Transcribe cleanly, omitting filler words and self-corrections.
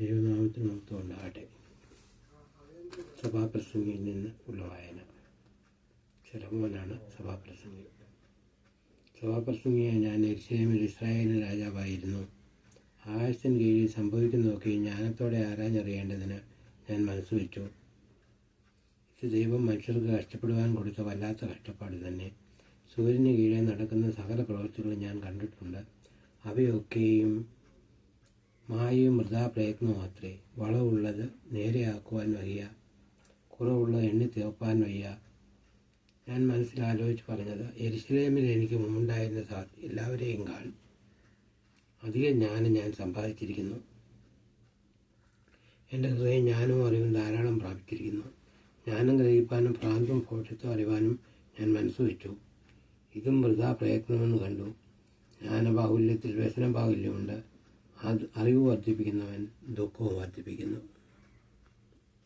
ദൈവനാമത്തിന് മഹത്വം ഉണ്ടാകട്ടെ. സഭാപ്രസംഗിയിൽ നിന്ന് ഉള്ള വായന. ശലോമോനാണ് സഭാപ്രസംഗി. സഭാപ്രസംഗിയായി ഞാൻ യെരൂശലേമിൽ ഇസ്രായേലിന് രാജാവായിരുന്നു. ആകാശത്തിന് കീഴിൽ സംഭവിക്കുന്നതൊക്കെ ജ്ഞാനത്തോടെ ആരാഞ്ഞറിയേണ്ടതിന് ഞാൻ മനസ്സുവെച്ചു. ഇത് ദൈവം മനുഷ്യർക്ക് കഷ്ടപ്പെടുവാൻ കൊടുത്ത വല്ലാത്ത കഷ്ടപ്പാട് തന്നെ. സൂര്യന് കീഴെ നടക്കുന്ന സകല പ്രവൃത്തികളും ഞാൻ കണ്ടിട്ടുണ്ട്. അവയൊക്കെയും മായയും വൃഥാ പ്രയത്നവും മാത്രമേ. വളവുള്ളത് നേരെയാക്കുവാൻ വയ്യ, കുറവുള്ളത് എണ്ണി തീർപ്പാൻ വയ്യ. ഞാൻ മനസ്സിലാലോചിച്ച് പറഞ്ഞത്, യെരൂശലേമിൽ എനിക്ക് മുമ്പുണ്ടായിരുന്ന എല്ലാവരെയും കാണും അധിക ജ്ഞാനം ഞാൻ സമ്പാദിച്ചിരിക്കുന്നു. എൻ്റെ ഹൃദയം ജ്ഞാനവും അറിവും ധാരാളം പ്രാപിച്ചിരിക്കുന്നു. ജ്ഞാനം ഗ്രഹിപ്പാനും ഭ്രാന്തും ഭോഷത്വം അറിവാനും ഞാൻ മനസ്സുവെച്ചു. ഇതും വൃഥാ പ്രയത്നമെന്ന് കണ്ടു. ജ്ഞാനബാഹുല്യത്തിൽ വ്യസനബാഹുല്യമുണ്ട്. അറിവ് വർദ്ധിപ്പിക്കുന്നവൻ ദുഃഖവും വർദ്ധിപ്പിക്കുന്നു.